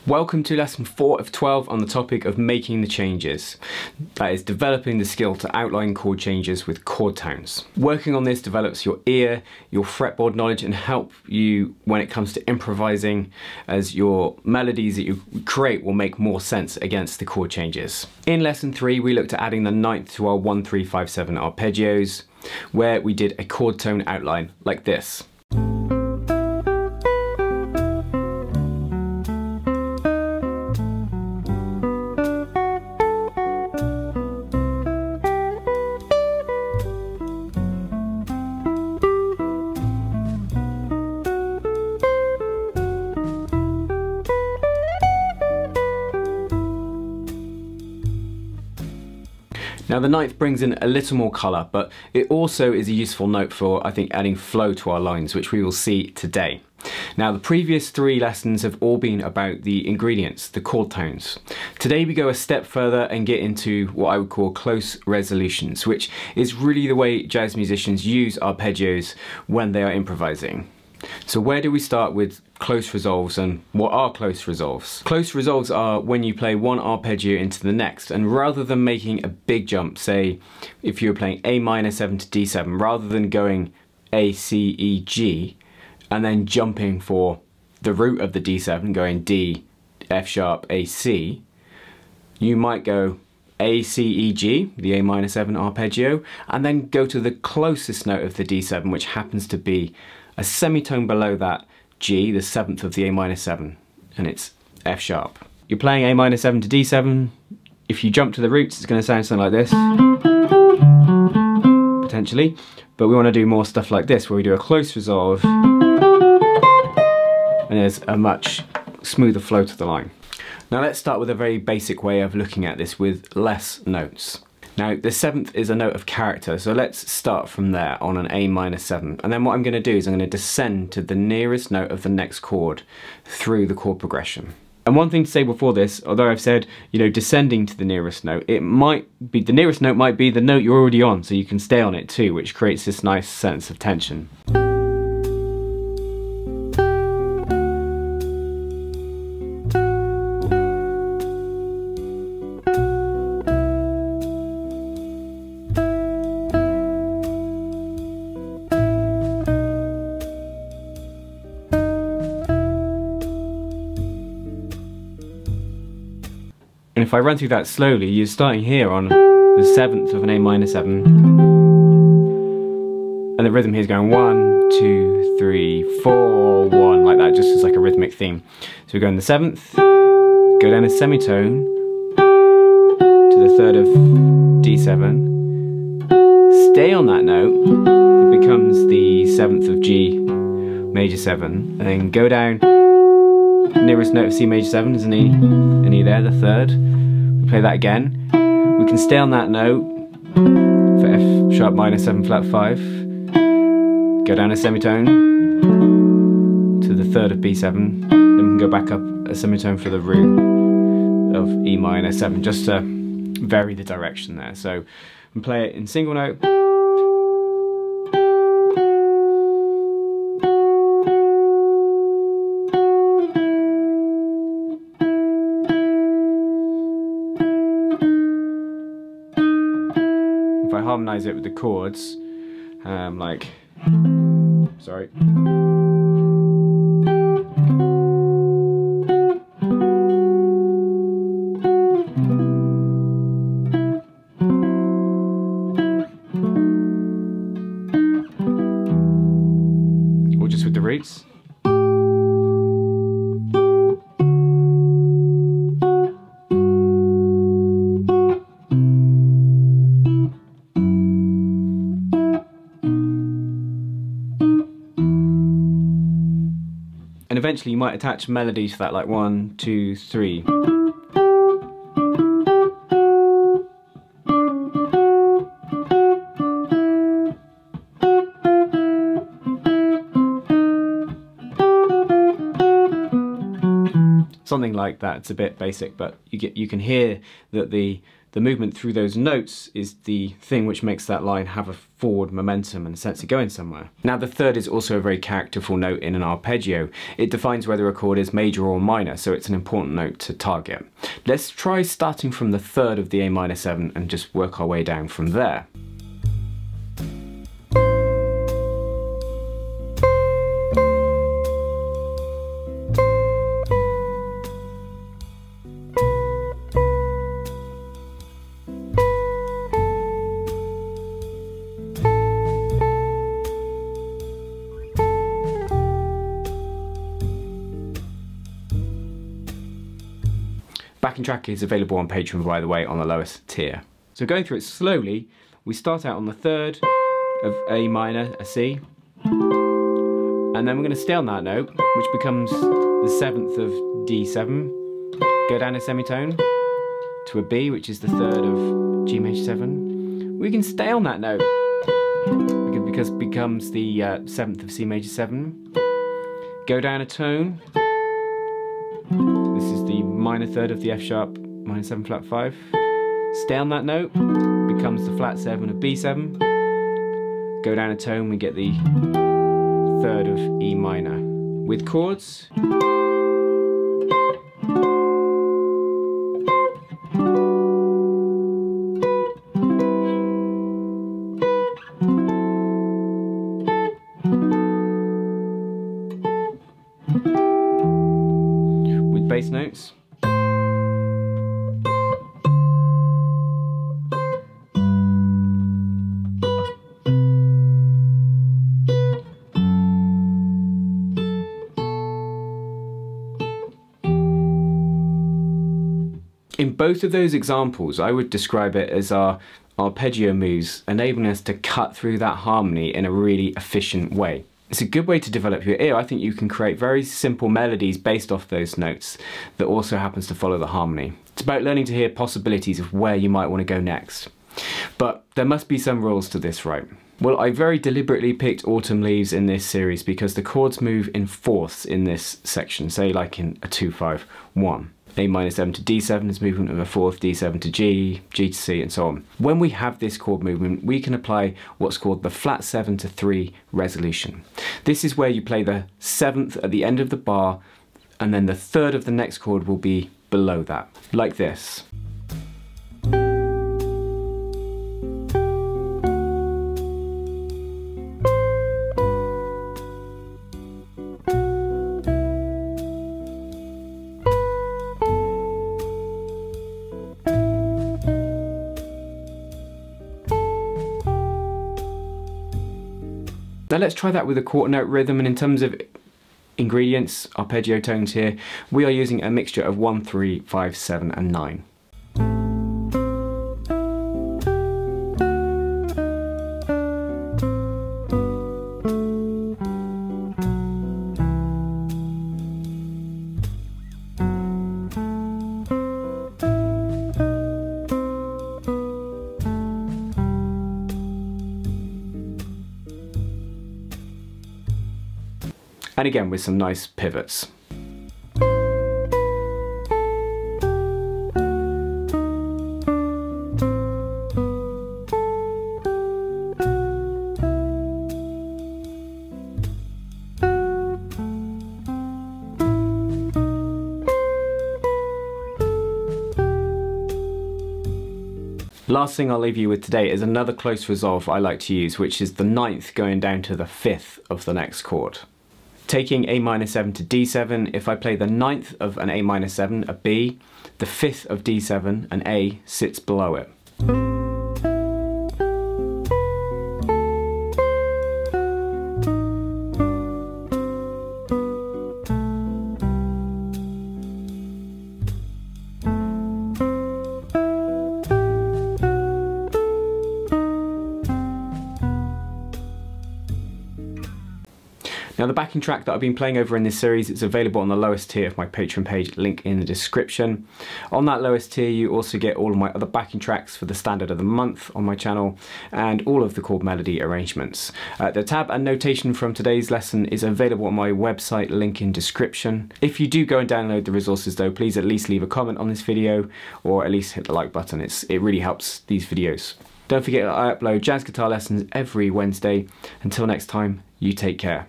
Welcome to lesson 4 of 12 on the topic of making the changes. That is developing the skill to outline chord changes with chord tones. Working on this develops your ear, your fretboard knowledge, and help you when it comes to improvising, as your melodies that you create will make more sense against the chord changes. In lesson 3 we looked at adding the 9th to our 1, 3, 5, 7 arpeggios, where we did a chord tone outline like this. Now the 9th brings in a little more colour, but it also is a useful note for, I think, adding flow to our lines, which we will see today. Now the previous 3 lessons have all been about the ingredients, the chord tones. Today we go a step further and get into what I would call close resolutions, which is really the way jazz musicians use arpeggios when they are improvising. So where do we start with close resolves, and what are close resolves? Close resolves are when you play one arpeggio into the next, and rather than making a big jump, say if you're playing A minor 7 to D7, rather than going A, C, E, G, and then jumping for the root of the D7, going D, F sharp, A, C, you might go A, C, E, G, the A minor 7 arpeggio, and then go to the closest note of the D7, which happens to be a semitone below that G, the 7th of the A minor 7, and it's F sharp. You're playing A minor 7 to D7, if you jump to the roots it's going to sound something like this, potentially, but we want to do more stuff like this, where we do a close resolve, and there's a much smoother flow to the line. Now let's start with a very basic way of looking at this with less notes. Now the 7th is a note of character, so let's start from there on an A minor 7, and then what I'm going to do is I'm going to descend to the nearest note of the next chord through the chord progression. And one thing to say before this, although I've said, you know, descending to the nearest note, it might be, the nearest note might be the note you're already on, so you can stay on it too, which creates this nice sense of tension. And if I run through that slowly, you're starting here on the 7th of an A minor 7, and the rhythm here is going 1, 2, 3, 4, 1, like that, just as like a rhythmic theme. So we go in the 7th, go down a semitone to the 3rd of D7, stay on that note, it becomes the 7th of G major 7, and then go down, nearest note of C major 7 is an E there, the 3rd. We play that again. We can stay on that note for F sharp minor 7 flat 5. Go down a semitone to the 3rd of B7. Then we can go back up a semitone for the root of E minor 7, just to vary the direction there. So we play it in single note. If I harmonise it with the chords, like, sorry. Or just with the roots. And eventually you might attach melody to that, like 1, 2, 3. Something like that. It's a bit basic, but you can hear that the the movement through those notes is the thing which makes that line have a forward momentum and a sense of going somewhere. Now the third is also a very characterful note in an arpeggio. It defines whether a chord is major or minor, so it's an important note to target. Let's try starting from the third of the A minor 7 and just work our way down from there. Backing track is available on Patreon, by the way, on the lowest tier. So going through it slowly, we start out on the third of A minor, a C, and then we're going to stay on that note, which becomes the 7th of D7, go down a semitone to a B, which is the 3rd of G major 7. We can stay on that note because it becomes the 7th of C major 7, go down a tone. This is the minor 3rd of the F sharp minor 7 flat 5. Stay on that note, becomes the flat 7 of B7. Go down a tone, we get the 3rd of E minor. With chords, bass notes. In both of those examples, I would describe it as our arpeggio moves, enabling us to cut through that harmony in a really efficient way. It's a good way to develop your ear. I think you can create very simple melodies based off those notes that also happens to follow the harmony. It's about learning to hear possibilities of where you might want to go next. But there must be some rules to this, right? Well, I very deliberately picked Autumn Leaves in this series because the chords move in fourths in this section, say like in a 2-5-1. A minor 7 to D7 is movement of a fourth, D7 to G, G to C, and so on. When we have this chord movement, we can apply what's called the flat 7 to 3 resolution. This is where you play the 7th at the end of the bar, and then the 3rd of the next chord will be below that, like this. Now let's try that with a quarter note rhythm, and in terms of ingredients, arpeggio tones here, we are using a mixture of 1, 3, 5, 7 and 9. And again with some nice pivots. Last thing I'll leave you with today is another close resolve I like to use, which is the 9th going down to the 5th of the next chord. Taking A minor 7 to D7, if I play the 9th of an A minor 7, a B, the 5th of D7, an A, sits below it. Now the backing track that I've been playing over in this series is available on the lowest tier of my Patreon page, link in the description. On that lowest tier you also get all of my other backing tracks for the standard of the month on my channel and all of the chord melody arrangements. The tab and notation from today's lesson is available on my website, link in description. If you do go and download the resources though, please at least leave a comment on this video or at least hit the like button. It really helps these videos. Don't forget that I upload jazz guitar lessons every Wednesday. Until next time, you take care.